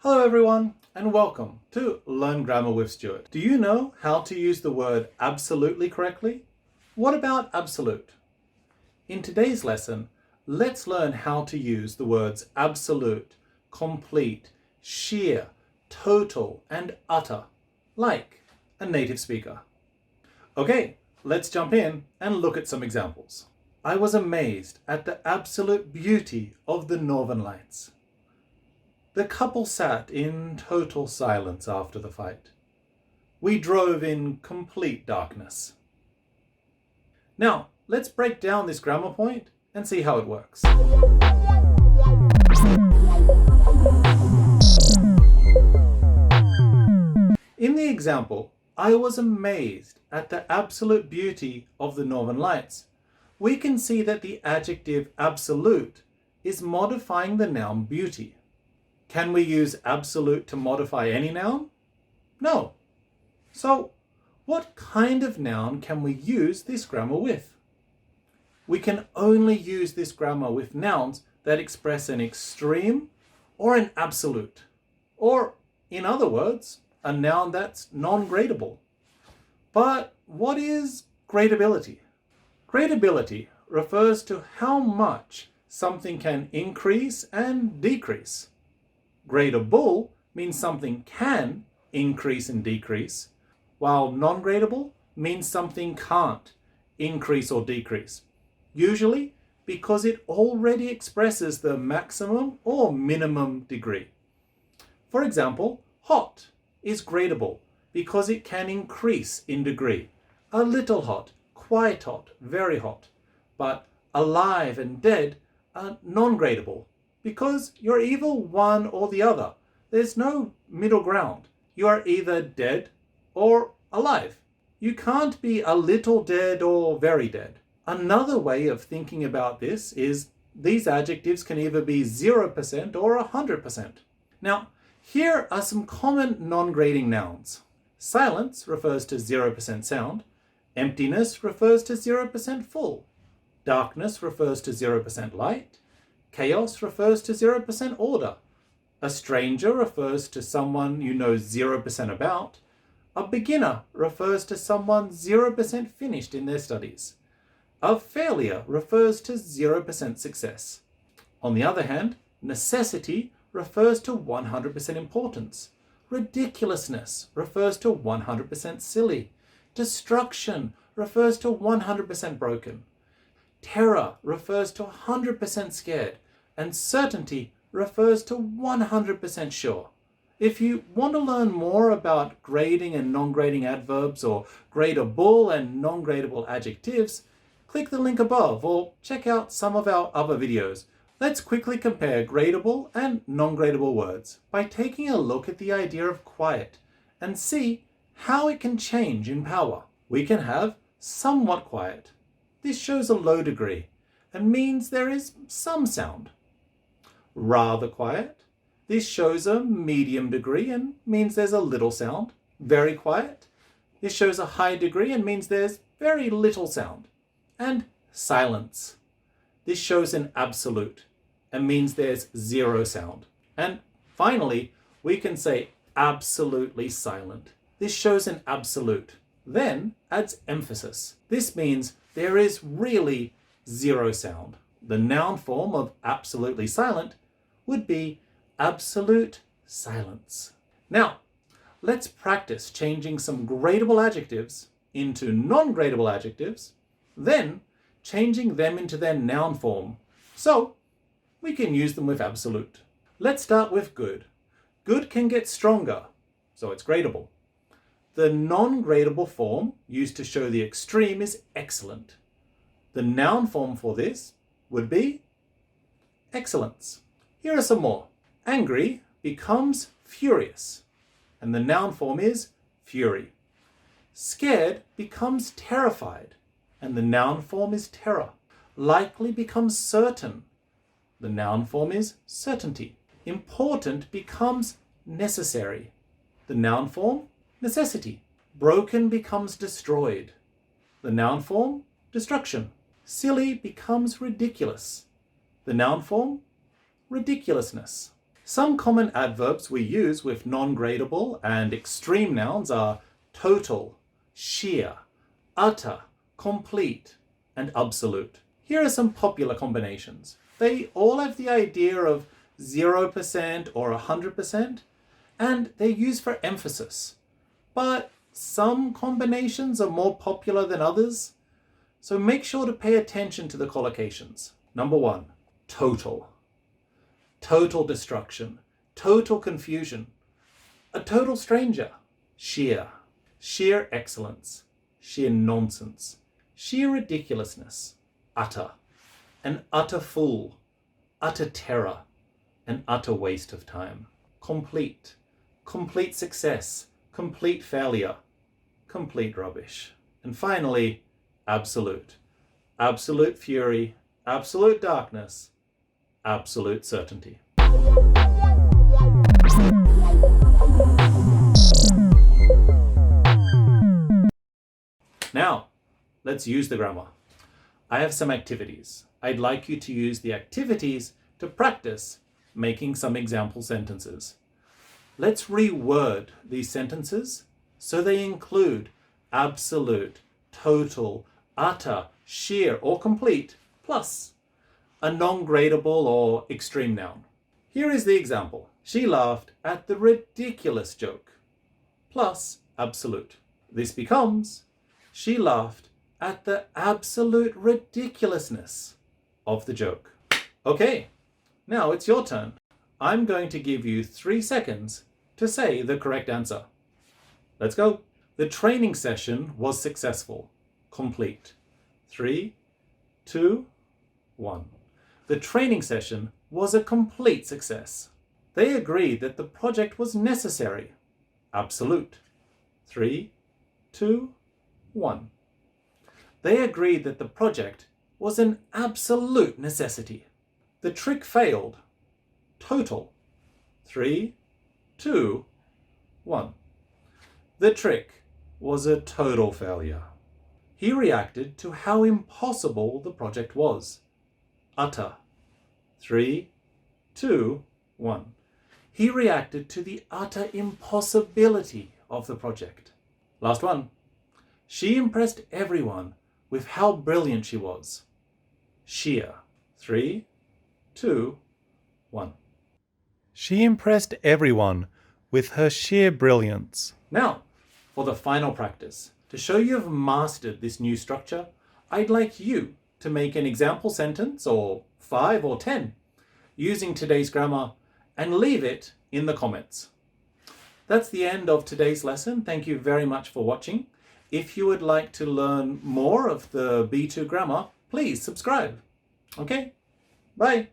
Hello everyone, and welcome to Learn Grammar with Stuart. Do you know how to use the word absolutely correctly? What about absolute? In today's lesson, let's learn how to use the words absolute, complete, sheer, total, and utter, like a native speaker. Okay, let's jump in and look at some examples. I was amazed at the absolute beauty of the Northern Lights. The couple sat in total silence after the fight. We drove in complete darkness. Now, let's break down this grammar point and see how it works. In the example, I was amazed at the absolute beauty of the Northern Lights. We can see that the adjective absolute is modifying the noun beauty. Can we use absolute to modify any noun? No. So, what kind of noun can we use this grammar with? We can only use this grammar with nouns that express an extreme or an absolute. Or, in other words, a noun that's non-gradable. But what is gradability? Gradability refers to how much something can increase and decrease. Gradable means something can increase and decrease, while non-gradable means something can't increase or decrease, usually because it already expresses the maximum or minimum degree. For example, hot is gradable because it can increase in degree. A little hot, quite hot, very hot. But alive and dead are non-gradable, because you're either one or the other. There's no middle ground. You are either dead or alive. You can't be a little dead or very dead. Another way of thinking about this is these adjectives can either be 0% or 100%. Now, here are some common non-grading nouns. Silence refers to 0% sound. Emptiness refers to 0% full. Darkness refers to 0% light. Chaos refers to 0% order. A stranger refers to someone you know 0% about. A beginner refers to someone 0% finished in their studies. A failure refers to 0% success. On the other hand, necessity refers to 100% importance. Ridiculousness refers to 100% silly. Destruction refers to 100% broken. Terror refers to 100% scared, and certainty refers to 100% sure. If you want to learn more about grading and non-grading adverbs or gradable and non-gradable adjectives, click the link above or check out some of our other videos. Let's quickly compare gradable and non-gradable words by taking a look at the idea of quiet and see how it can change in power. We can have somewhat quiet. This shows a low degree and means there is some sound. Rather quiet. This shows a medium degree and means there's a little sound. Very quiet. This shows a high degree and means there's very little sound. And silence. This shows an absolute and means there's zero sound. And finally, we can say absolutely silent. This shows an absolute. Then adds emphasis. This means there is really zero sound. The noun form of absolutely silent would be absolute silence. Now, let's practice changing some gradable adjectives into non-gradable adjectives, then changing them into their noun form, so we can use them with absolute. Let's start with good. Good can get stronger, so it's gradable. The non-gradable form used to show the extreme is excellent. The noun form for this would be excellence. Here are some more. Angry becomes furious, and the noun form is fury. Scared becomes terrified, and the noun form is terror. Likely becomes certain. The noun form is certainty. Important becomes necessary. The noun form, necessity. Broken becomes destroyed. The noun form, destruction. Silly becomes ridiculous. The noun form, ridiculousness. Some common adverbs we use with non-gradable and extreme nouns are total, sheer, utter, complete, and absolute. Here are some popular combinations. They all have the idea of 0% or 100%, and they're used for emphasis. But some combinations are more popular than others, so make sure to pay attention to the collocations. Number 1, total. Total destruction, total confusion, a total stranger. Sheer, sheer excellence, sheer nonsense, sheer ridiculousness. Utter, an utter fool, utter terror, an utter waste of time. Complete, complete success, complete failure, complete rubbish. And finally, absolute. Absolute fury, absolute darkness, absolute certainty. Now, let's use the grammar. I have some activities. I'd like you to use the activities to practice making some example sentences. Let's reword these sentences so they include absolute, total, utter, sheer, or complete, plus a non-gradable or extreme noun. Here is the example. She laughed at the ridiculous joke, plus absolute. This becomes, she laughed at the absolute ridiculousness of the joke. Okay, now it's your turn. I'm going to give you 3 seconds to say the correct answer. Let's go. The training session was successful. Complete. 3, 2, 1. The training session was a complete success. They agreed that the project was necessary. Absolute. 3, 2, 1. They agreed that the project was an absolute necessity. The trick failed. Total. 3, 2, 1. The trick was a total failure. He reacted to how impossible the project was. Utter. 3, 2, 1. He reacted to the utter impossibility of the project. Last one. She impressed everyone with how brilliant she was. Sheer. 3, 2, 1. She impressed everyone with her sheer brilliance. Now, for the final practice. To show you have mastered this new structure, I'd like you to make an example sentence, or 5 or 10, using today's grammar, and leave it in the comments. That's the end of today's lesson. Thank you very much for watching. If you would like to learn more of the B2 grammar, please subscribe. Okay, bye.